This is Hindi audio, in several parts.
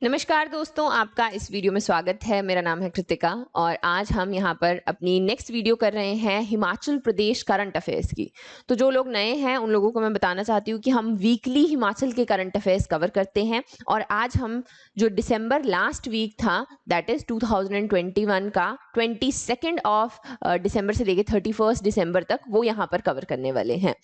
नमस्कार दोस्तों, आपका इस वीडियो में स्वागत है। मेरा नाम है कृतिका और आज हम यहाँ पर अपनी नेक्स्ट वीडियो कर रहे हैं हिमाचल प्रदेश करंट अफेयर्स की। तो जो लोग नए हैं उन लोगों को मैं बताना चाहती हूँ कि हम वीकली हिमाचल के करंट अफेयर्स कवर करते हैं और आज हम जो दिसंबर लास्ट वीक था दैट इज 2021 का 22 ऑफ दिसंबर से लेके 31 दिसंबर तक वो यहाँ पर कवर करने वाले हैं।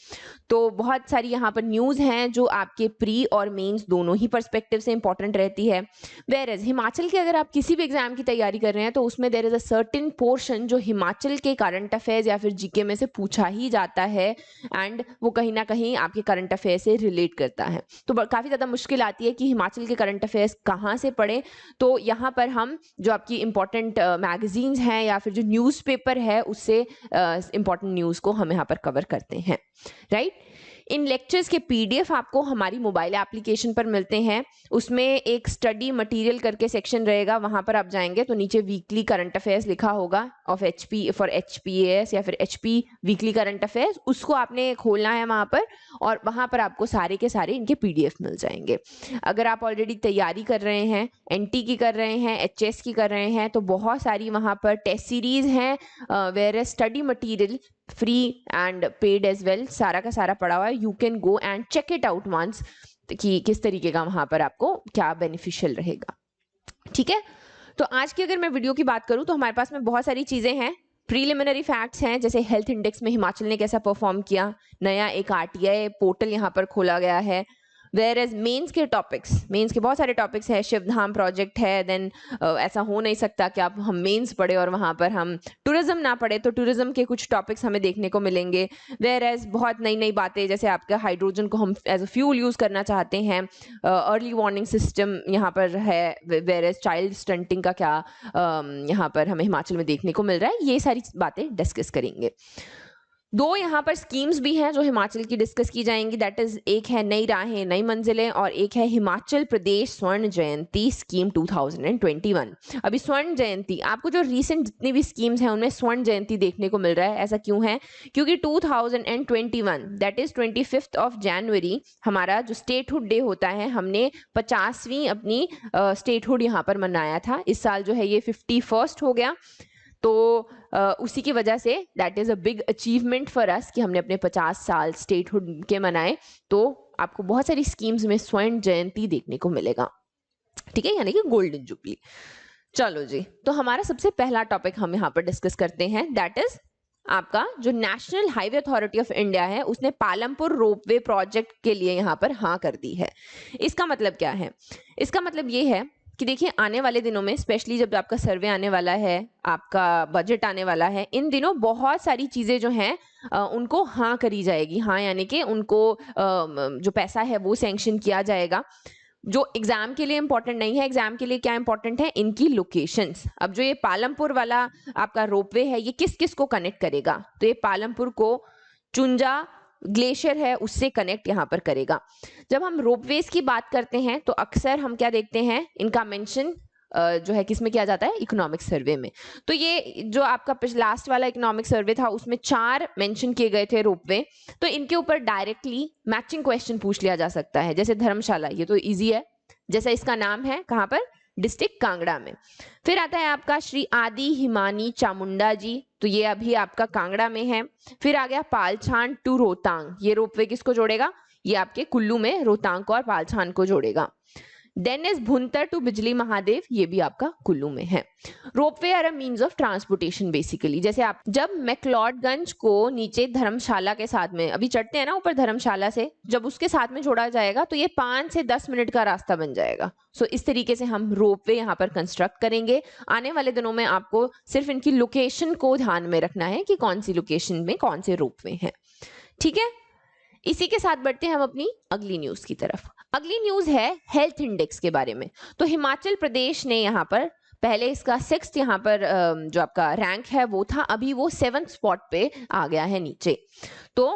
तो बहुत सारी यहाँ पर न्यूज़ हैं जो आपके प्री और मेंस दोनों ही पर्सपेक्टिव से इंपॉर्टेंट रहती है। वेयर एज हिमाचल के अगर आप किसी भी एग्जाम की तैयारी कर रहे हैं तो उसमें there is a certain portion जो हिमाचल के करंट अफेयर्स या फिर जीके में से पूछा ही जाता है एंड वो कहीं ना कहीं आपके करंट अफेयर से रिलेट करता है। तो काफ़ी ज़्यादा मुश्किल आती है कि हिमाचल के करंट अफेयर्स कहाँ से पढ़ें। तो यहाँ पर हम जो आपकी इंपॉर्टेंट मैगजीन्स हैं या फिर जो न्यूज़पेपर है उससे इंपॉर्टेंट न्यूज़ को हम यहाँ पर कवर करते हैं, राइट। इन लेक्चर्स के पीडीएफ आपको हमारी मोबाइल एप्लीकेशन पर मिलते हैं। उसमें एक स्टडी मटेरियल करके सेक्शन रहेगा, वहां पर आप जाएंगे तो नीचे वीकली करंट अफेयर्स लिखा होगा ऑफ एचपी फॉर एचपीएएस या फिर एचपी वीकली करंट अफेयर्स, उसको आपने खोलना है वहां पर और वहां पर आपको सारे के सारे इनके पीडीएफ मिल जाएंगे। अगर आप ऑलरेडी तैयारी कर रहे हैं, एनटी की कर रहे हैं, एचएस की कर रहे हैं, तो बहुत सारी वहां पर टेस्ट सीरीज हैं where study material free and paid as well, सारा का सारा पड़ा हुआ है। You can go and check it out once कि किस तरीके का वहां पर आपको क्या बेनिफिशियल रहेगा, ठीक है। तो आज की अगर मैं वीडियो की बात करूं तो हमारे पास में बहुत सारी चीजें हैं। प्रीलिमिनरी फैक्ट्स हैं जैसे हेल्थ इंडेक्स में हिमाचल ने कैसा परफॉर्म किया, नया एक आरटीआई पोर्टल यहाँ पर खोला गया है। वेयर एज मेंस के टॉपिक्स, मेंस के बहुत सारे टॉपिक्स है, शिवधाम प्रोजेक्ट है, देन ऐसा हो नहीं सकता कि आप हम मेंस पढ़े और वहां पर हम टूरिज्म ना पढ़े, तो टूरिज्म के कुछ टॉपिक्स हमें देखने को मिलेंगे। वेयर एज बहुत नई नई बातें जैसे आपका हाइड्रोजन को हम एज अ फ्यूल यूज करना चाहते हैं, अर्ली वार्निंग सिस्टम यहाँ पर है। वेयर एज चाइल्ड स्टंटिंग का क्या यहाँ पर हमें हिमाचल में देखने को मिल रहा है, ये सारी बातें डिस्कस करेंगे। दो यहाँ पर स्कीम्स भी हैं जो हिमाचल की डिस्कस की जाएंगी, दैट इज एक है नई राहें नई मंजिलें और एक है हिमाचल प्रदेश स्वर्ण जयंती स्कीम 2021। अभी स्वर्ण जयंती आपको जो रीसेंट जितनी भी स्कीम्स हैं उनमें स्वर्ण जयंती देखने को मिल रहा है। ऐसा क्यों है? क्योंकि 2021 दैट इज 25 ऑफ जनवरी हमारा जो स्टेटहुड डे होता है, हमने 50वीं अपनी स्टेटहुड यहाँ पर मनाया था। इस साल जो है ये 51st हो गया, तो उसी की वजह say that is a big achievement for us कि हमने अपने 50 साल स्टेटहुड के मनाए। तो आपको बहुत सारी स्कीम्स में स्वर्ण जयंती देखने को मिलेगा, ठीक है, यानी कि गोल्डन जुबली। चलो जी, तो हमारा सबसे पहला टॉपिक हम यहाँ पर डिस्कस करते हैं, दैट इज आपका जो national highway authority of India है उसने पालमपुर रोपवे प्रोजेक्ट के लिए यहाँ पर हाँ कर दी है। इसका मतलब क्या है? इसका मतलब ये है कि देखिए आने वाले दिनों में स्पेशली जब आपका सर्वे आने वाला है, आपका बजट आने वाला है, इन दिनों बहुत सारी चीजें जो हैं उनको हाँ करी जाएगी। हाँ यानी कि उनको जो पैसा है वो सैंक्शन किया जाएगा। जो एग्जाम के लिए इंपॉर्टेंट नहीं है, एग्जाम के लिए क्या इंपॉर्टेंट है? इनकी लोकेशंस। अब जो ये पालमपुर वाला आपका रोपवे है ये किस किस को कनेक्ट करेगा? तो ये पालमपुर को चुंजा ग्लेशियर है उससे कनेक्ट यहाँ पर करेगा। जब हम रोपवेज की बात करते हैं तो अक्सर हम क्या देखते हैं, इनका मेंशन जो है किसमें किया जाता है? इकोनॉमिक सर्वे में। तो ये जो आपका लास्ट वाला इकोनॉमिक सर्वे था उसमें 4 मेंशन किए गए थे रोपवे, तो इनके ऊपर डायरेक्टली मैचिंग क्वेश्चन पूछ लिया जा सकता है। जैसे धर्मशाला, ये तो इजी है, जैसा इसका नाम है, कहाँ पर? डिस्ट्रिक्ट कांगड़ा में। फिर आता है आपका श्री आदि हिमानी चामुंडा जी, तो ये अभी आपका कांगड़ा में है। फिर आ गया पालछान टू रोहतांग, ये रोपवे किसको जोड़ेगा? ये आपके कुल्लू में रोहतांग को और पालछान को जोड़ेगा। देन इज भुंतर टू बिजली महादेव, ये भी आपका कुल्लू में है। Ropeway are a means of transportation basically. जैसे आप जब मैक्लोडगंज को नीचे धर्मशाला के साथ में अभी चढ़ते हैं ना ऊपर धर्मशाला से, जब उसके साथ में जोड़ा जाएगा तो ये 5 से 10 मिनट का रास्ता बन जाएगा। सो इस तरीके से हम रोपवे यहाँ पर कंस्ट्रक्ट करेंगे। आने वाले दिनों में आपको सिर्फ इनकी लोकेशन को ध्यान में रखना है कि कौन सी लोकेशन में कौन से रोपवे हैं, ठीक है। इसी के साथ बढ़ते हैं हम अपनी अगली न्यूज की तरफ। अगली न्यूज है हेल्थ इंडेक्स के बारे में। तो हिमाचल प्रदेश ने यहाँ पर पहले इसका 6th यहाँ पर जो आपका रैंक है वो था, अभी वो 7th स्पॉट पे आ गया है नीचे। तो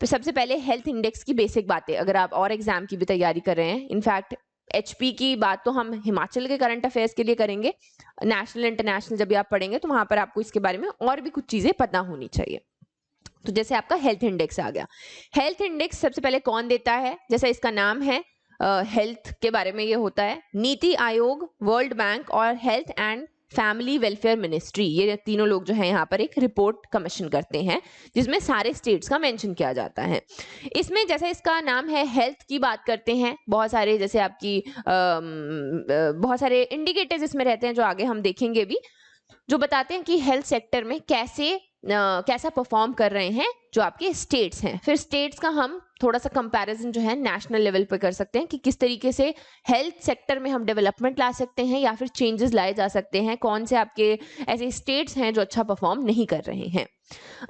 सबसे पहले हेल्थ इंडेक्स की बेसिक बातें, अगर आप और एग्जाम की भी तैयारी कर रहे हैं, इनफैक्ट एचपी की बात तो हम हिमाचल के करंट अफेयर्स के लिए करेंगे, नेशनल इंटरनेशनल जब भी आप पढ़ेंगे तो वहां पर आपको इसके बारे में और भी कुछ चीजें पता होनी चाहिए। तो जैसे आपका हेल्थ इंडेक्स आ गया। हेल्थ इंडेक्स सबसे पहले कौन देता है? जैसा इसका नाम है, हेल्थ के बारे में ये होता है। नीति आयोग, वर्ल्ड बैंक और health and family welfare ministry, ये तीनों लोग जो है यहाँ पर एक रिपोर्ट कमीशन करते हैं जिसमें सारे स्टेट्स का मेंशन किया जाता है। इसमें जैसे इसका नाम है, हेल्थ की बात करते हैं, बहुत सारे जैसे आपकी बहुत सारे इंडिकेटर्स इसमें रहते हैं जो आगे हम देखेंगे भी, जो बताते हैं कि हेल्थ सेक्टर में कैसा परफॉर्म कर रहे हैं जो आपके स्टेट्स हैं। फिर स्टेट्स का हम थोड़ा सा कंपैरिजन जो है नेशनल लेवल पे कर सकते हैं कि किस तरीके से हेल्थ सेक्टर में हम डेवलपमेंट ला सकते हैं या फिर चेंजेस लाए जा सकते हैं, कौन से आपके ऐसे स्टेट्स हैं जो अच्छा परफॉर्म नहीं कर रहे हैं।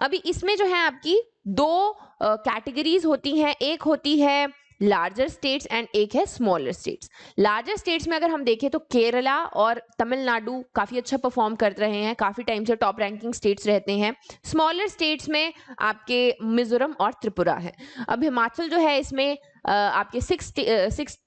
अभी इसमें जो है आपकी दो कैटेगरीज होती हैं, एक होती है लार्जर स्टेट्स एंड एक है स्मॉलर स्टेट्स। लार्जर स्टेट्स में अगर हम देखें तो केरला और तमिलनाडु काफी अच्छा परफॉर्म कर रहे हैं, काफी टाइम से टॉप रैंकिंग स्टेट्स रहते हैं। स्मॉलर स्टेट्स में आपके मिजोरम और त्रिपुरा है। अब हिमाचल जो है इसमें आपके सिक्स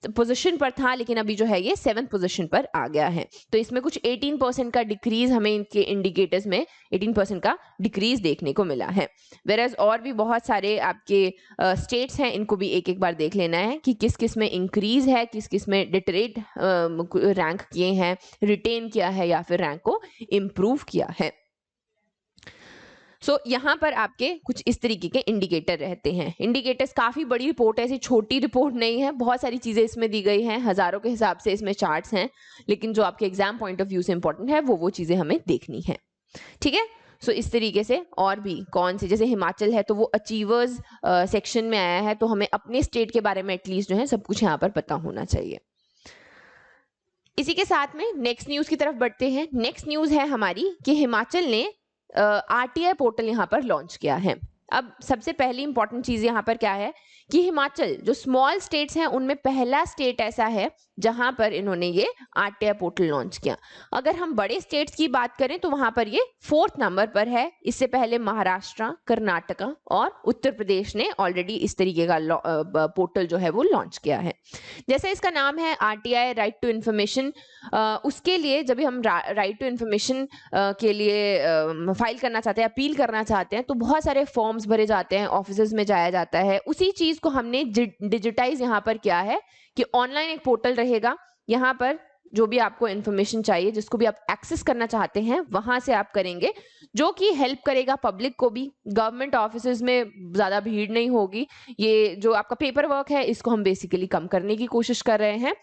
पोजीशन पर था, लेकिन अभी जो है ये 7th पोजीशन पर आ गया है। तो इसमें कुछ 18% का डिक्रीज हमें इनके इंडिकेटर्स में 18% का डिक्रीज देखने को मिला है। वेरएज और भी बहुत सारे आपके स्टेट्स हैं, इनको भी एक एक बार देख लेना है कि किस किस में इंक्रीज है, किस किस में डिटरेट रैंक किए हैं, रिटेन किया है या फिर रैंक को इम्प्रूव किया है। यहाँ पर आपके कुछ इस तरीके के इंडिकेटर रहते हैं। इंडिकेटर्स काफी बड़ी रिपोर्ट है, ऐसी छोटी रिपोर्ट नहीं है, बहुत सारी चीजें इसमें दी गई हैं, हजारों के हिसाब से इसमें चार्ट्स हैं, लेकिन जो आपके एग्जाम पॉइंट ऑफ व्यू से इंपॉर्टेंट है वो चीजें हमें देखनी है। ठीक है, इस तरीके से और भी कौन से, जैसे हिमाचल है तो वो अचीवर्स सेक्शन में आया है, तो हमें अपने स्टेट के बारे में एटलीस्ट जो है सब कुछ यहाँ पर पता होना चाहिए। इसी के साथ में नेक्स्ट न्यूज की तरफ बढ़ते हैं। नेक्स्ट न्यूज है हमारी कि हिमाचल ने आरटीआई पोर्टल यहाँ पर लॉन्च किया है। अब सबसे पहली इंपॉर्टेंट चीज यहाँ पर क्या है कि हिमाचल जो स्मॉल स्टेट्स हैं उनमें पहला स्टेट ऐसा है जहां पर इन्होंने ये आरटीआई पोर्टल लॉन्च किया। अगर हम बड़े स्टेट्स की बात करें तो वहां पर ये 4th नंबर पर है। इससे पहले महाराष्ट्र, कर्नाटका और उत्तर प्रदेश ने ऑलरेडी इस तरीके का पोर्टल जो है वो लॉन्च किया है। जैसे इसका नाम है आरटीआई राइट टू इंफॉर्मेशन, उसके लिए जब भी हम राइट टू इंफॉर्मेशन के लिए फाइल करना चाहते हैं, अपील करना चाहते हैं, तो बहुत सारे फॉर्म्स भरे जाते हैं, ऑफिसेज में जाया जाता है। उसी चीज को हमने डिजिटाइज यहाँ पर किया है कि ऑनलाइन एक पोर्टल रहेगा, यहाँ पर जो भी आपको इंफॉर्मेशन चाहिए, जिसको भी आप एक्सेस करना चाहते हैं, वहां से आप करेंगे, जो कि हेल्प करेगा पब्लिक को भी। गवर्नमेंट ऑफिसेज में ज्यादा भीड़ नहीं होगी। ये जो आपका पेपर वर्क है इसको हम बेसिकली कम करने की कोशिश कर रहे हैं।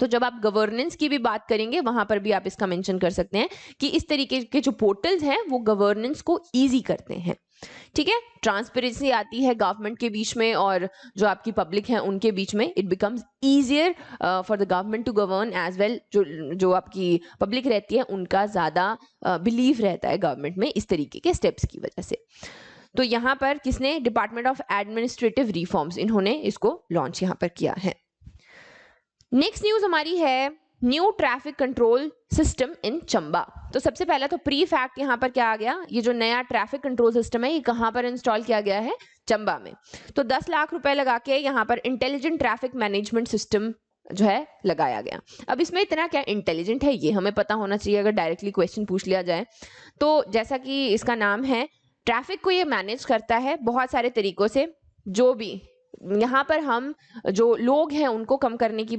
तो जब आप गवर्नेंस की भी बात करेंगे वहां पर भी आप इसका मेंशन कर सकते हैं कि इस तरीके के जो पोर्टल्स हैं वो गवर्नेंस को इजी करते हैं। ठीक है, ट्रांसपेरेंसी आती है गवर्नमेंट के बीच में और जो आपकी पब्लिक है उनके बीच में। It becomes easier for the government to govern as well. जो आपकी पब्लिक रहती है उनका ज्यादा बिलीव रहता है गवर्नमेंट में इस तरीके के स्टेप्स की वजह से। तो यहाँ पर किसने, डिपार्टमेंट ऑफ एडमिनिस्ट्रेटिव रिफॉर्म्स, इन्होंने इसको लॉन्च यहाँ पर किया है। नेक्स्ट न्यूज हमारी है new traffic control system in Chamba. तो सबसे पहला तो प्री फैक्ट यहाँ पर क्या आ गया, ये जो नया ट्रैफिक कंट्रोल सिस्टम है ये कहाँ पर इंस्टॉल किया गया है, चंबा में। तो 10 लाख रुपए लगा के यहाँ पर इंटेलिजेंट ट्रैफिक मैनेजमेंट सिस्टम जो है लगाया गया। अब इसमें इतना क्या इंटेलिजेंट है ये हमें पता होना चाहिए अगर डायरेक्टली क्वेश्चन पूछ लिया जाए तो। जैसा कि इसका नाम है, ट्रैफिक को ये मैनेज करता है बहुत सारे तरीकों से। जो भी यहाँ पर हम जो लोग हैं उनको कम करने की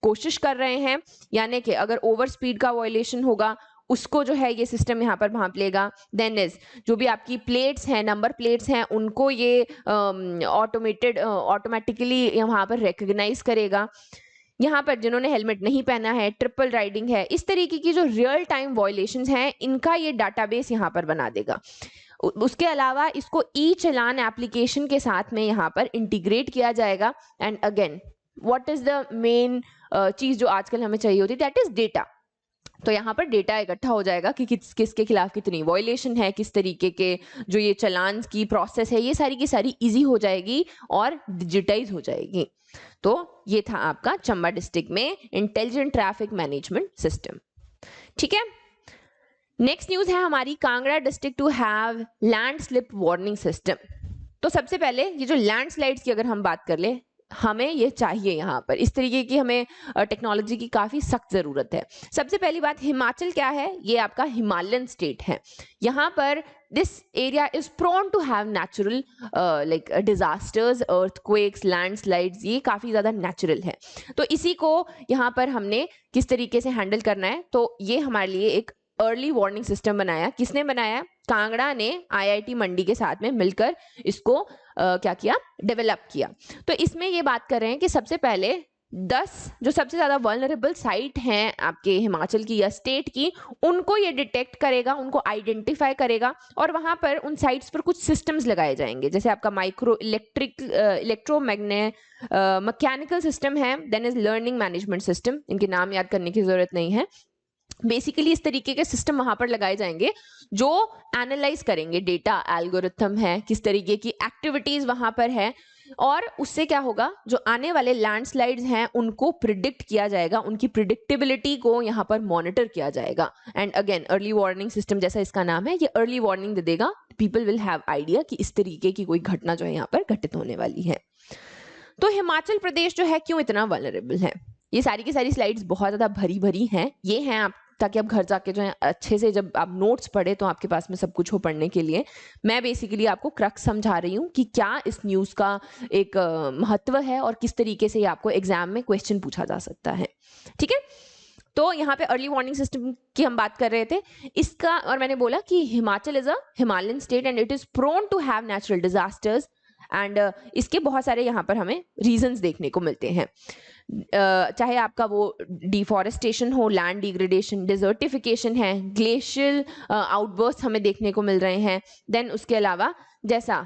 कोशिश कर रहे हैं, यानी कि अगर ओवर स्पीड का वायलेशन होगा उसको जो है ये सिस्टम यहाँ पर भांप लेगा। देन इज जो भी आपकी प्लेट्स हैं, नंबर प्लेट्स हैं, उनको ये ऑटोमेटिकली यहाँ पर रिकॉग्नाइज करेगा। यहाँ पर जिन्होंने हेलमेट नहीं पहना है, ट्रिपल राइडिंग है, इस तरीके की जो रियल टाइम वायलेशंस हैं इनका ये डाटाबेस यहाँ पर बना देगा। उसके अलावा इसको ई चालान एप्लीकेशन के साथ में यहाँ पर इंटीग्रेट किया जाएगा। And again what is the main चीज जो आजकल हमें चाहिए होती है, दैट इज डेटा। तो यहाँ पर डेटा इकट्ठा हो जाएगा कि किसके खिलाफ कितनी वायलेशन है, किस तरीके के जो ये चालान की प्रोसेस है, ये सारी की सारी इजी हो जाएगी और डिजिटाइज हो जाएगी। तो ये था आपका चंबा डिस्ट्रिक्ट में इंटेलिजेंट ट्रैफिक मैनेजमेंट सिस्टम। ठीक है, नेक्स्ट न्यूज है हमारी Kangra district to have land slip warning system. तो सबसे पहले ये जो लैंडस्लाइड्स की अगर हम बात कर ले, हमें ये चाहिए यहाँ पर, इस तरीके की हमें टेक्नोलॉजी की काफ़ी सख्त ज़रूरत है। सबसे पहली बात, हिमाचल क्या है? ये आपका हिमालयन स्टेट है। यहाँ पर this area is prone to have natural like disasters, earthquakes, landslides, ये काफ़ी ज़्यादा नेचुरल है। तो इसी को यहाँ पर हमने किस तरीके से हैंडल करना है, तो ये हमारे लिए एक अर्ली वार्निंग सिस्टम बनाया। किसने बनाया? कांगड़ा ने आईआईटी मंडी के साथ में मिलकर इसको क्या किया? डेवलप किया। तो इसमें ये बात कर रहे हैं कि सबसे पहले 10 जो सबसे ज़्यादा वल्नरेबल साइट हैं आपके हिमाचल की या स्टेट की, उनको ये डिटेक्ट करेगा, उनको आइडेंटिफाई करेगा और वहाँ पर उन साइट्स पर कुछ सिस्टम्स लगाए जाएंगे, जैसे आपका माइक्रो इलेक्ट्रोमैग्ने मैकेनिकल सिस्टम है, then is learning management system, इनके नाम याद करने की जरूरत नहीं है। बेसिकली इस तरीके के सिस्टम वहां पर लगाए जाएंगे जो एनालाइज करेंगे डेटा, एल्गोरिथम है, किस तरीके की एक्टिविटीज वहां पर है, और उससे क्या होगा, जो आने वाले लैंडस्लाइड्स हैं उनको प्रिडिक्ट किया जाएगा, उनकी प्रिडिक्टेबिलिटी को यहाँ पर मॉनिटर किया जाएगा। And again early warning system, जैसा इसका नाम है, ये अर्ली वार्निंग दे देगा, पीपल विल हैव आइडिया कि इस तरीके की कोई घटना जो है यहाँ पर घटित होने वाली है। तो हिमाचल प्रदेश जो है क्यों इतना वल्नरेबल है? ये सारी की सारी स्लाइड्स बहुत ज्यादा भरी भरी हैं, ये हैं आप ताकि आप घर जाके जो है अच्छे से जब आप नोट्स पढ़े तो आपके पास में सब कुछ हो पढ़ने के लिए। मैं बेसिकली आपको क्रक्स समझा रही हूँ कि क्या इस न्यूज़ का एक महत्व है और किस तरीके से आपको एग्जाम में क्वेश्चन पूछा जा सकता है। ठीक है, तो यहाँ पे अर्ली वार्निंग सिस्टम की हम बात कर रहे थे इसका, और मैंने बोला कि Himachal is a Himalayan state and it is prone to have natural disasters and इसके बहुत सारे यहाँ पर हमें रीजंस देखने को मिलते हैं। चाहे आपका वो डिफॉरेस्टेशन हो, लैंड डिग्रेडेशन, डिजर्टिफिकेशन है, ग्लेशियल आउटबर्स्ट हमें देखने को मिल रहे हैं। देन उसके अलावा जैसा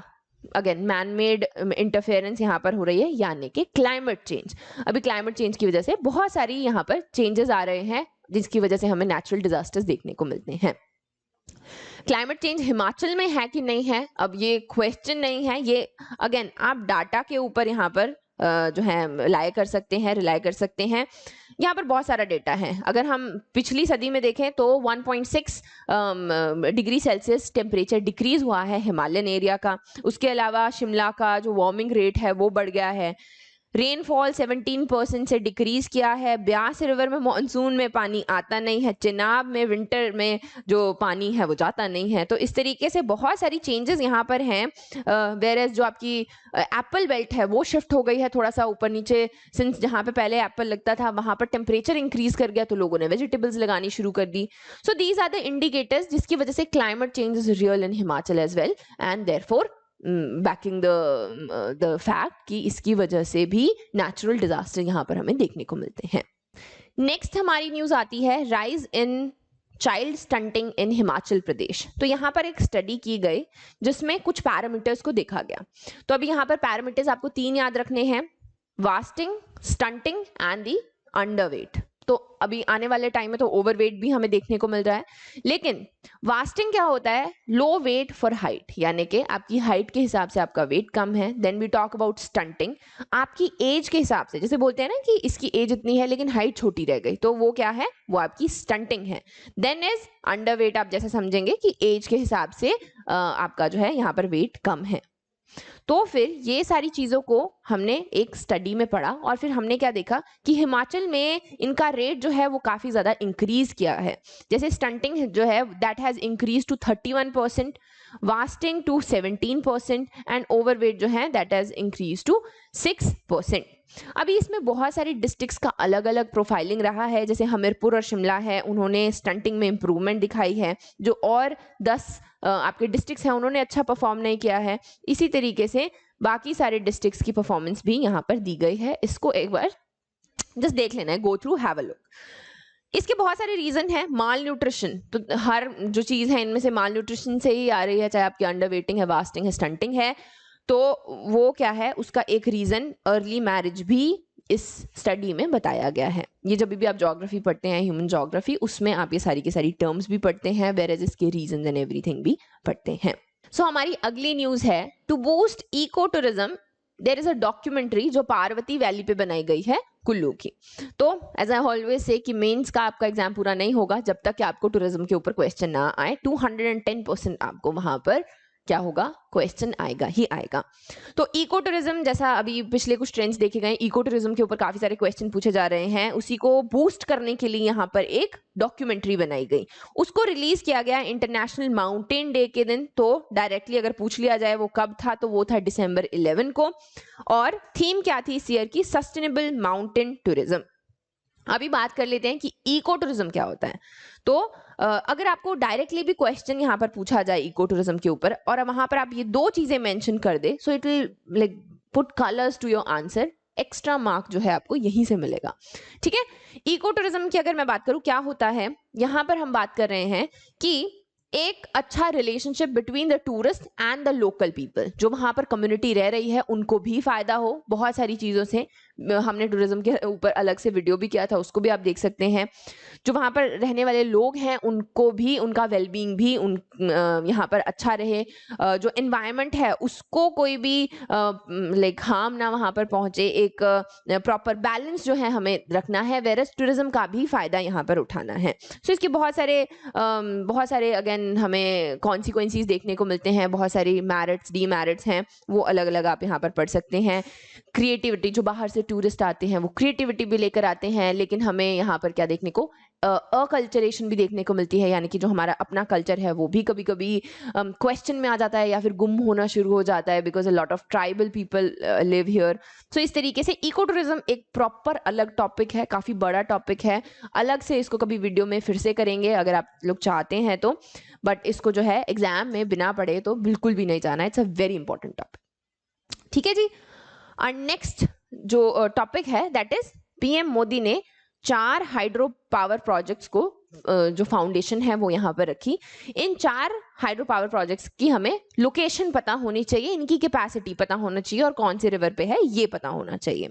अगेन मैन मेड इंटरफेरेंस यहाँ पर हो रही है, यानी कि क्लाइमेट चेंज। अभी क्लाइमेट चेंज की वजह से बहुत सारी यहाँ पर चेंजेस आ रहे हैं जिसकी वजह से हमें नेचुरल डिजास्टर्स देखने को मिलते हैं। क्लाइमेट चेंज हिमाचल में है कि नहीं है, अब ये क्वेश्चन नहीं है, ये अगेन आप डाटा के ऊपर यहाँ पर जो है लाए कर सकते हैं, रिलाय कर सकते हैं। यहाँ पर बहुत सारा डेटा है। अगर हम पिछली सदी में देखें तो 1.6 डिग्री सेल्सियस टेम्परेचर डिक्रीज हुआ है हिमालयन एरिया का। उसके अलावा शिमला का जो वार्मिंग रेट है वो बढ़ गया है। रेनफॉल 17% से डिक्रीज किया है। ब्यास रिवर में मॉनसून में पानी आता नहीं है। चिनाब में विंटर में जो पानी है वो जाता नहीं है। तो इस तरीके से बहुत सारी चेंजेस यहाँ पर हैं। वेयर जो आपकी एप्पल बेल्ट है वो शिफ्ट हो गई है थोड़ा सा ऊपर नीचे, सिंस जहाँ पे पहले एप्पल लगता था वहां पर टेम्परेचर इंक्रीज कर गया तो लोगों ने वेजिटेबल्स लगानी शुरू कर दी। So these are the indicators जिसकी वजह से climate change is real in Himachal as well and therefore backing the fact कि इसकी वजह से भी नेचुरल डिजास्टर यहाँ पर हमें देखने को मिलते हैं। नेक्स्ट हमारी न्यूज आती है राइज इन चाइल्ड स्टंटिंग इन हिमाचल प्रदेश। तो यहाँ पर एक स्टडी की गई जिसमें कुछ पैरामीटर्स को देखा गया। तो अभी यहाँ पर पैरामीटर्स आपको 3 याद रखने हैं, wasting, stunting and the underweight. तो अभी आने वाले टाइम में तो ओवरवेट भी हमें देखने को मिल रहा है, लेकिन वास्टिंग क्या होता है? लो वेट फॉर हाइट, यानी कि आपकी हाइट के हिसाब से आपका वेट कम है। Then we talk about stunting, आपकी एज के हिसाब से, जैसे बोलते हैं ना कि इसकी एज इतनी है लेकिन हाइट छोटी रह गई, तो वो क्या है? वो आपकी स्टंटिंग है। देन इज अंडरवेट, आप जैसे समझेंगे कि एज के हिसाब से आपका जो है यहाँ पर वेट कम है। तो फिर ये सारी चीजों को हमने एक स्टडी में पढ़ा और फिर हमने क्या देखा कि हिमाचल में इनका रेट जो है वो काफी ज्यादा इंक्रीज किया है। जैसे स्टंटिंग जो है that has increase to 31%, wasting to 17% and overweight जो है दैट हैज इंक्रीज टू 6%। अभी इसमें बहुत सारी डिस्ट्रिक्ट्स का अलग अलग प्रोफाइलिंग रहा है। जैसे हमीरपुर और शिमला है, उन्होंने स्टंटिंग में इंप्रूवमेंट दिखाई है, जो और 10 आपके डिस्ट्रिक्ट्स हैं उन्होंने अच्छा परफॉर्म नहीं किया है। इसी तरीके से बाकी सारे डिस्ट्रिक्ट्स की परफॉर्मेंस भी यहाँ पर दी गई है। इसको एक बार जस्ट देख लेना है, go through, have a look. इसके बहुत सारे रीजन हैं। माल न्यूट्रिशन, तो हर जो चीज है इनमें से माल न्यूट्रिशन से ही आ रही है, चाहे आपकी अंडर वेटिंग है, वास्टिंग है, स्टंटिंग है। तो वो क्या है, उसका एक रीजन अर्ली मैरिज भी इस स्टडी में बताया गया है। ये जब भी आप ज्योग्राफी पढ़ते हैं, ह्यूमन ज्योग्राफी, उसमें आप ये सारी की सारी टर्म्स भी पढ़ते हैं, वेयर इसके रीजन एंड एवरीथिंग भी पढ़ते हैं। सो हमारी अगली न्यूज है, to boost eco tourism there is a documentary जो पार्वती वैली पे बनाई गई है कुल्लू की। तो एज आई ऑलवेज से कि मेंस का आपका एग्जाम पूरा नहीं होगा जब तक कि आपको टूरिज्म के ऊपर क्वेश्चन ना आए। 210% आपको वहां पर क्या होगा, क्वेश्चन आएगा ही आएगा। तो इको टूरिज्म, जैसा अभी पिछले कुछ ट्रेंड्स देखे गए, इको टूरिज्म के ऊपर काफी सारे क्वेश्चन पूछे जा रहे हैं, उसी को बूस्ट करने के लिए यहाँ पर एक डॉक्यूमेंट्री बनाई गई, उसको रिलीज किया गया इंटरनेशनल माउंटेन डे के दिन। तो डायरेक्टली अगर पूछ लिया जाए वो कब था, तो वो था December 11 को, और थीम क्या थी इस ईयर की, सस्टेनेबल माउंटेन टूरिज्म। अभी बात कर लेते हैं कि इको टूरिज्म क्या होता है। तो अगर आपको डायरेक्टली भी क्वेश्चन यहाँ पर पूछा जाए इको टूरिज्म के ऊपर, और वहां पर आप ये दो चीजें मेंशन कर दे, so it will like put colours to your answer, extra mark जो है आपको यहीं से मिलेगा। ठीक है, इको टूरिज्म की अगर मैं बात करूं, क्या होता है यहाँ पर हम बात कर रहे हैं कि एक अच्छा relationship between the tourist and the local people, जो वहां पर कम्युनिटी रह रही है उनको भी फायदा हो बहुत सारी चीजों से। हमने टूरिज्म के ऊपर अलग से वीडियो भी किया था, उसको भी आप देख सकते हैं। जो वहां पर रहने वाले लोग हैं उनको भी, उनका वेलबींग भी यहाँ पर अच्छा रहे, जो एनवायरनमेंट है उसको कोई भी लाइक हार्म ना वहां पर पहुंचे, एक प्रॉपर बैलेंस जो है हमें रखना है, वेरस टूरिज्म का भी फायदा यहाँ पर उठाना है। सो इसके बहुत सारे अगेन हमें कॉन्सिक्वेंसीज देखने को मिलते हैं, बहुत सारी मेरिट्स डीमेरिट्स हैं, वो अलग अलग आप यहाँ पर पढ़ सकते हैं। क्रिएटिविटी, जो बाहर से टूरिस्ट आते हैं वो क्रिएटिविटी भी लेकर आते हैं, लेकिन हमें यहाँ पर क्या देखने को, अकल्चरेशन भी देखने को मिलती है, यानी कि जो हमारा अपना कल्चर है वो भी कभी कभी क्वेश्चन में आ जाता है या फिर गुम होना शुरू हो जाता है, because a lot of tribal people live here. So इस तरीके से इको टूरिज्म एक प्रॉपर अलग टॉपिक है, काफी बड़ा टॉपिक है, अलग से इसको कभी वीडियो में फिर से करेंगे अगर आप लोग चाहते हैं तो, बट इसको जो है एग्जाम में बिना पढ़े तो बिल्कुल भी नहीं जाना, it's a very important topic. ठीक है जी, और नेक्स्ट जो टॉपिक है दैट इज पीएम मोदी ने 4 हाइड्रो पावर प्रोजेक्ट्स को जो फाउंडेशन है वो यहाँ पर रखी। इन 4 हाइड्रो पावर प्रोजेक्ट्स की हमें लोकेशन पता होनी चाहिए, इनकी कैपेसिटी पता होना चाहिए और कौन से रिवर पे है ये पता होना चाहिए।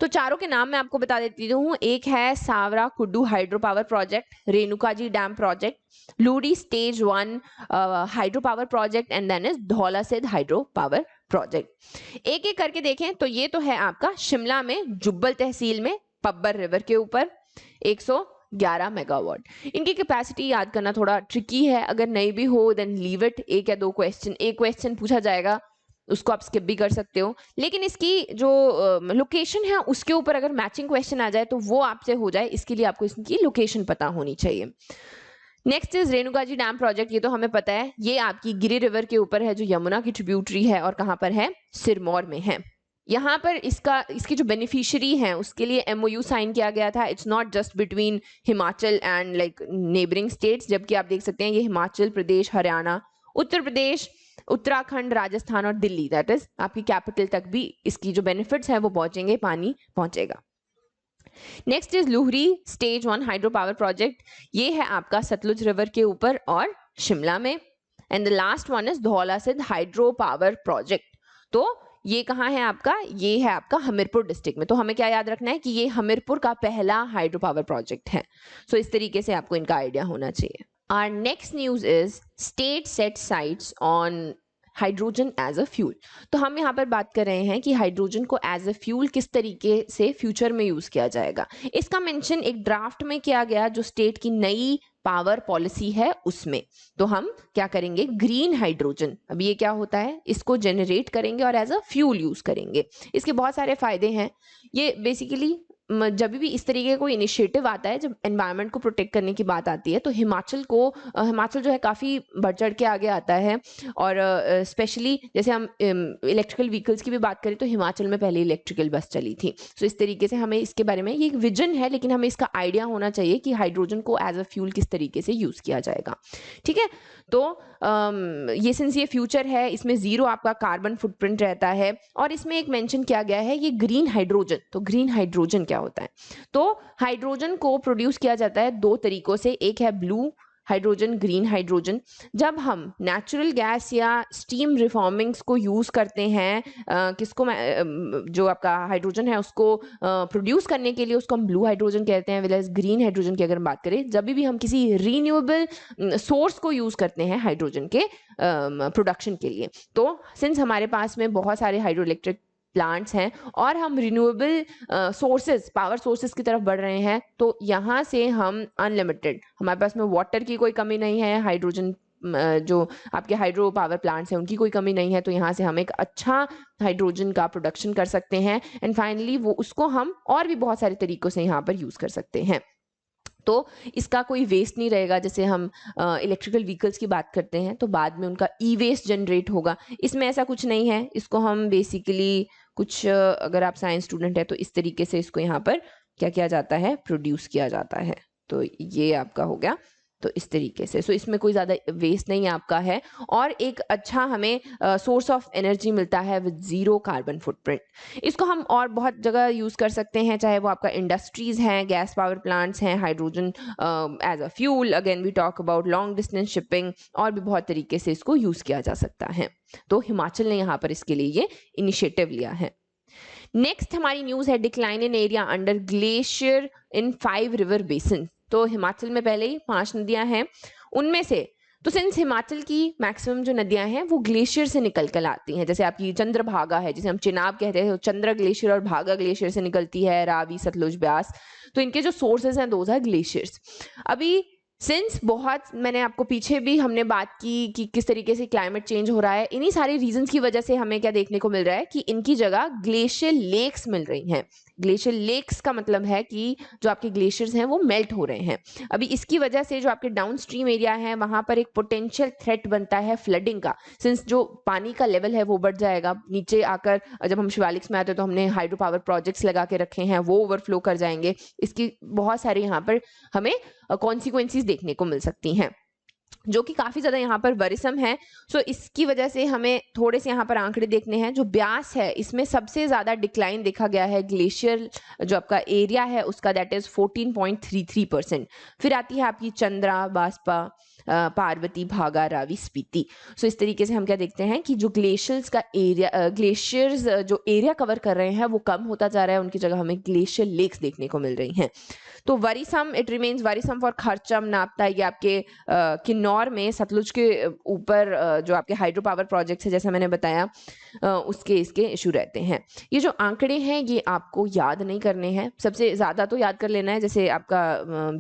तो चारों के नाम मैं आपको बता देती हूँ। एक है Sawra Kuddu hydro power project, Renuka ji dam project, Luhri stage 1 hydro power project, and then is Dhaula Sidh hydro power project. एक एक करके देखें तो ये तो है आपका शिमला में जुब्बल तहसील में पब्बर रिवर के ऊपर 111 मेगावाट। इनकी कैपेसिटी याद करना थोड़ा ट्रिकी है, अगर नहीं भी हो देन लीव इट, एक या दो क्वेश्चन, एक क्वेश्चन पूछा जाएगा उसको आप स्किप भी कर सकते हो, लेकिन इसकी जो लोकेशन है उसके ऊपर अगर मैचिंग क्वेश्चन आ जाए तो वो आपसे हो जाए, इसके लिए आपको इसकी लोकेशन पता होनी चाहिए। Next is Renuka ji dam project, ये तो हमें पता है, ये आपकी गिरी रिवर के ऊपर है जो यमुना की ट्रिब्यूटरी है, और कहाँ पर है, सिरमौर में है। यहाँ पर इसकी जो बेनिफिशियरी हैं उसके लिए एमओयू साइन किया गया था। It's not just between Himachal and like neighbouring states, जबकि आप देख सकते हैं ये हिमाचल प्रदेश, हरियाणा, उत्तर प्रदेश, उत्तराखंड, राजस्थान और दिल्ली, दैट इज आपकी कैपिटल तक भी इसकी जो बेनिफिट्स है वो पहुंचेंगे, पानी पहुंचेगा। Next is Luhri stage 1 hydro power project, ये है आपका सतलुज रिवर के ऊपर और शिमला में। And the last one is Dhaula Sidh hydro power project, तो ये कहाँ है आपका, ये है आपका हमीरपुर डिस्ट्रिक्ट में। तो हमें क्या याद रखना है कि ये हमीरपुर का पहला हाइड्रो पावर प्रोजेक्ट है। सो इस तरीके से आपको इनका आइडिया होना चाहिए। Our next news is state set sights on hydrogen as a fuel. तो हम यहाँ पर बात कर रहे हैं कि हाइड्रोजन को एज अ फ्यूल किस तरीके से फ्यूचर में यूज किया जाएगा। इसका मेंशन एक ड्राफ्ट में किया गया जो स्टेट की नई पावर पॉलिसी है उसमें। तो हम क्या करेंगे, ग्रीन हाइड्रोजन, अब ये क्या होता है, इसको जनरेट करेंगे और एज अ फ्यूल यूज करेंगे। इसके बहुत सारे फायदे हैं। ये बेसिकली जब भी इस तरीके का कोई इनिशिएटिव आता है, जब एनवायरनमेंट को प्रोटेक्ट करने की बात आती है, तो हिमाचल जो है काफ़ी बढ़ चढ़ के आगे आता है। और स्पेशली जैसे हम इलेक्ट्रिकल व्हीकल्स की भी बात करें तो हिमाचल में पहले इलेक्ट्रिकल बस चली थी। सो इस तरीके से हमें इसके बारे में, ये एक विजन है लेकिन हमें इसका आइडिया होना चाहिए कि हाइड्रोजन को एज अ फ्यूल किस तरीके से यूज़ किया जाएगा। ठीक है, तो ये सिंस ये फ्यूचर है, इसमें जीरो आपका कार्बन फुटप्रिंट रहता है। और इसमें एक मेंशन किया गया है ये ग्रीन हाइड्रोजन। तो ग्रीन हाइड्रोजन क्या होता है, तो हाइड्रोजन को प्रोड्यूस किया जाता है दो तरीकों से, एक है ब्लू हाइड्रोजन, ग्रीन हाइड्रोजन। जब हम नेचुरल गैस या स्टीम रिफॉर्मिंग्स को यूज करते हैं, जो आपका हाइड्रोजन है उसको प्रोड्यूस करने के लिए, उसको हम ब्लू हाइड्रोजन कहते हैं। वेल ग्रीन हाइड्रोजन की अगर हम बात करें, जब भी हम किसी रीन्यूएबल सोर्स को यूज करते हैं हाइड्रोजन के प्रोडक्शन के लिए, तो सिंस हमारे पास में बहुत सारे हाइड्रो इलेक्ट्रिक प्लांट्स हैं और हम रिन्यूएबल पावर सोर्सेज की तरफ बढ़ रहे हैं, तो यहाँ से हम अनलिमिटेड, हमारे पास में वाटर की कोई कमी नहीं है, हाइड्रोजन जो आपके हाइड्रो पावर प्लांट्स हैं उनकी कोई कमी नहीं है, तो यहाँ से हम एक अच्छा हाइड्रोजन का प्रोडक्शन कर सकते हैं एंड फाइनली वो उसको हम और भी बहुत सारे तरीकों से यहाँ पर यूज़ कर सकते हैं। तो इसका कोई वेस्ट नहीं रहेगा। जैसे हम इलेक्ट्रिकल व्हीकल्स की बात करते हैं तो बाद में उनका ई वेस्ट जनरेट होगा, इसमें ऐसा कुछ नहीं है। इसको हम बेसिकली कुछ अगर आप साइंस स्टूडेंट है तो इस तरीके से इसको यहाँ पर क्या किया जाता है, प्रोड्यूस किया जाता है। तो ये आपका हो गया, तो इस तरीके से सो इसमें कोई ज़्यादा वेस्ट नहीं आपका है और एक अच्छा हमें सोर्स ऑफ एनर्जी मिलता है विद ज़ीरो कार्बन फुटप्रिंट। इसको हम और बहुत जगह यूज़ कर सकते हैं, चाहे वो आपका इंडस्ट्रीज़ हैं, गैस पावर प्लांट्स हैं, hydrogen as a fuel, again we talk about long distance shipping, और भी बहुत तरीके से इसको यूज़ किया जा सकता है। तो हिमाचल ने यहाँ पर इसके लिए ये इनिशिएटिव लिया है। नेक्स्ट हमारी न्यूज़ है decline in area under glacier in 5 river basin. तो हिमाचल में पहले ही 5 नदियां हैं, उनमें से तो सिंस हिमाचल की मैक्सिमम जो नदियां हैं वो ग्लेशियर से निकल कर आती हैं, जैसे आपकी चंद्रभागा है, जिसे हम चिनाब कहते हैं, तो चंद्र ग्लेशियर और भागा ग्लेशियर से निकलती है, रावी, सतलुज, ब्यास, तो इनके जो सोर्सेज हैं दोज आर ग्लेशियर्स। अभी सिंस बहुत मैंने आपको पीछे भी हमने बात की कि किस तरीके से क्लाइमेट चेंज हो रहा है, इन्हीं सारे रीजंस की वजह से हमें क्या देखने को मिल रहा है कि इनकी जगह ग्लेशियर लेक्स मिल रही हैं। ग्लेशियर लेक्स का मतलब है कि जो आपके ग्लेशियर्स हैं वो मेल्ट हो रहे हैं। अभी इसकी वजह से जो आपके डाउन स्ट्रीम एरिया है वहां पर एक पोटेंशियल थ्रेट बनता है फ्लडिंग का, सिंस जो पानी का लेवल है वो बढ़ जाएगा नीचे आकर। जब हम शिवालिक्स में आते हैं तो हमने हाइड्रो पावर प्रोजेक्ट्स लगा के रखे हैं, वो ओवरफ्लो कर जाएंगे। इसकी बहुत सारे यहाँ पर हमें कॉन्सिक्वेंसेस देखने को मिल सकती हैं, जो कि काफी ज्यादा यहाँ पर वरिसम है। सो इसकी वजह से हमें थोड़े से यहाँ पर आंकड़े देखने हैं। जो ब्यास है इसमें सबसे ज्यादा डिक्लाइन देखा गया है, ग्लेशियर जो आपका एरिया है उसका, दैट इज 14.33%। फिर आती है आपकी चंद्रा, बास्पा, पार्वती, भागा, रावी, स्पीति। सो इस तरीके से हम क्या देखते हैं कि जो ग्लेशियर्स का एरिया, ग्लेशियर्स जो एरिया कवर कर रहे हैं वो कम होता जा रहा है, उनकी जगह हमें ग्लेशियर लेक्स देखने को मिल रही हैं। तो वरिसम, इट रिमेन्स वरिसम फॉर खर्चम, नापता, ये आपके किन्नौर में सतलुज के ऊपर जो आपके हाइड्रो पावर प्रोजेक्ट्स है, जैसा मैंने बताया, उसके इसके इशू रहते हैं। ये जो आंकड़े हैं ये आपको याद नहीं करने हैं, सबसे ज़्यादा तो याद कर लेना है, जैसे आपका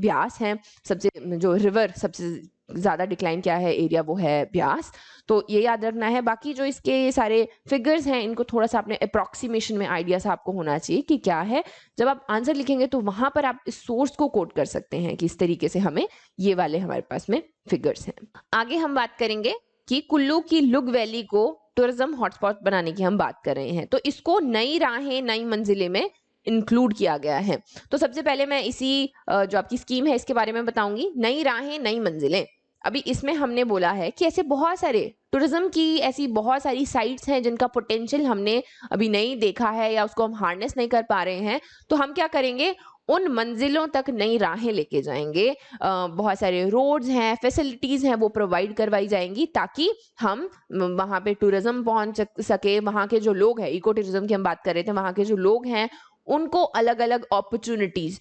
ब्यास है, सबसे जो रिवर सबसे ज़्यादा डिक्लाइन क्या है एरिया, वो है ब्यास, तो ये याद रखना है। बाकी जो इसके सारे फिगर्स हैं इनको थोड़ा सा अपने अप्रॉक्सीमेशन में आइडिया सा आपको होना चाहिए कि क्या है। जब आप आंसर लिखेंगे तो वहां पर आप इस सोर्स को कोट कर सकते हैं कि इस तरीके से हमें ये वाले हमारे पास में फिगर्स हैं। आगे हम बात करेंगे कि कुल्लू की लुग वैली को टूरिज्म हॉटस्पॉट बनाने की हम बात कर रहे हैं, तो इसको नई राहें नई मंजिलें में इंक्लूड किया गया है। तो सबसे पहले मैं इसी जो आपकी स्कीम है इसके बारे में बताऊंगी, नई राहें नई मंजिलें। अभी इसमें हमने बोला है कि ऐसे बहुत सारे टूरिज्म की ऐसी बहुत सारी साइट्स हैं जिनका पोटेंशियल हमने अभी नहीं देखा है या उसको हम हार्नेस नहीं कर पा रहे हैं, तो हम क्या करेंगे, उन मंजिलों तक नई राहें लेके जाएंगे। बहुत सारे रोड्स हैं, फैसिलिटीज हैं, वो प्रोवाइड करवाई जाएंगी ताकि हम वहाँ पे टूरिज्म पहुंच सके। वहाँ के जो लोग हैं, इको टूरिज्म की हम बात कर रहे थे, वहाँ के जो लोग हैं उनको अलग अलग अपॉर्चुनिटीज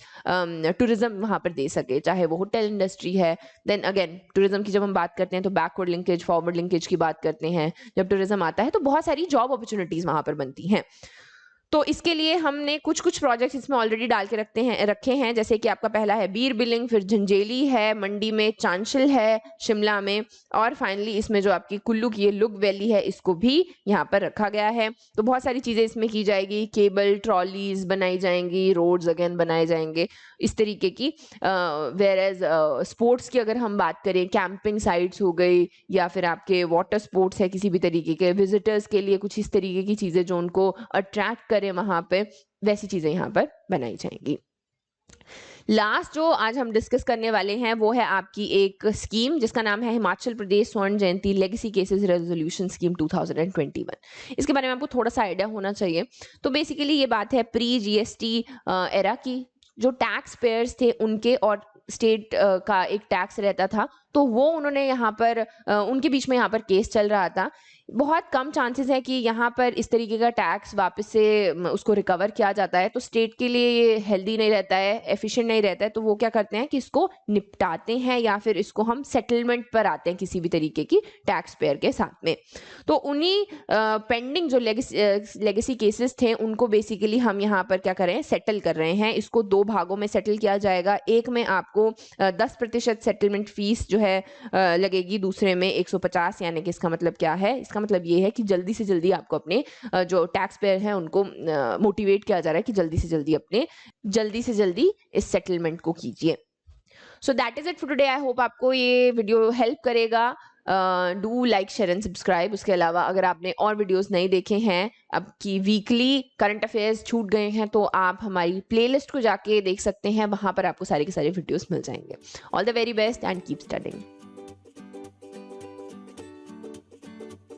टूरिज्म वहाँ पर दे सके, चाहे वो होटल इंडस्ट्री है। देन अगेन टूरिज्म की जब हम बात करते हैं तो बैकवर्ड लिंकेज, फॉरवर्ड लिंकेज की बात करते हैं। जब टूरिज्म आता है तो बहुत सारी जॉब अपॉर्चुनिटीज वहाँ पर बनती हैं। तो इसके लिए हमने कुछ कुछ प्रोजेक्ट्स इसमें ऑलरेडी डाल के रखे हैं, जैसे कि आपका पहला है बीर बिलिंग, फिर झंझेली है, मंडी में चांशल है, शिमला में, और फाइनली इसमें जो आपकी कुल्लू की ये लुग वैली है इसको भी यहाँ पर रखा गया है। तो बहुत सारी चीजें इसमें की जाएगी, केबल ट्रॉलीज बनाई जाएंगी, रोड्स अगेन बनाए जाएंगे इस तरीके की। वेयर एज स्पोर्ट्स की अगर हम बात करें, कैंपिंग साइट्स हो गई या फिर आपके वाटर स्पोर्ट्स है किसी भी तरीके के, विजिटर्स के लिए कुछ इस तरीके की चीजें जो उनको अट्रैक्ट करें वहां पे, वैसी चीजें यहाँ पर बनाई जाएंगी। लास्ट जो आज हम डिस्कस करने वाले हैं वो है आपकी एक स्कीम जिसका नाम है हिमाचल प्रदेश स्वर्ण जयंती लेगेसी केसेस रेजोल्यूशन स्कीम 2021। इसके बारे में आपको थोड़ा सा आइडिया होना चाहिए। तो बेसिकली ये बात है प्री जीएसटी एरा की, जो टैक्स पेयर्स थे उनके और स्टेट का एक टैक्स रहता था, तो वो उन्होंने यहाँ पर उनके बीच में यहाँ पर केस चल रहा था। बहुत कम चांसेस है कि यहाँ पर इस तरीके का टैक्स वापस से उसको रिकवर किया जाता है, तो स्टेट के लिए ये हेल्दी नहीं रहता है, एफिशिएंट नहीं रहता है, तो वो क्या करते हैं कि इसको निपटाते हैं या फिर इसको हम सेटलमेंट पर आते हैं किसी भी तरीके की टैक्स पेयर के साथ में। तो उन्हीं पेंडिंग जो लेगेसी केसेस थे उनको बेसिकली हम यहाँ पर क्या कर रहे हैं, सेटल कर रहे हैं। इसको 2 भागों में सेटल किया जाएगा। एक में आपको 10% सेटलमेंट फीस जो है लगेगी, दूसरे में 150, यानी कि इसका मतलब क्या है, इसका मतलब ये है कि जल्दी से जल्दी आपको अपने जो टैक्स पेयर हैं उनको मोटिवेट किया जा रहा है कि जल्दी से जल्दी इस सेटलमेंट को कीजिए। So that is it for today. I hope आपको ये वीडियो हेल्प करेगा। Do like share and subscribe. उसके अलावा अगर आपने और वीडियोस नहीं देखे हैं, आपकी वीकली करंट अफेयर्स छूट गए हैं, तो आप हमारी प्लेलिस्ट को जाके देख सकते हैं, वहां पर आपको सारे के सारे वीडियोस मिल जाएंगे। All the very best and keep studying.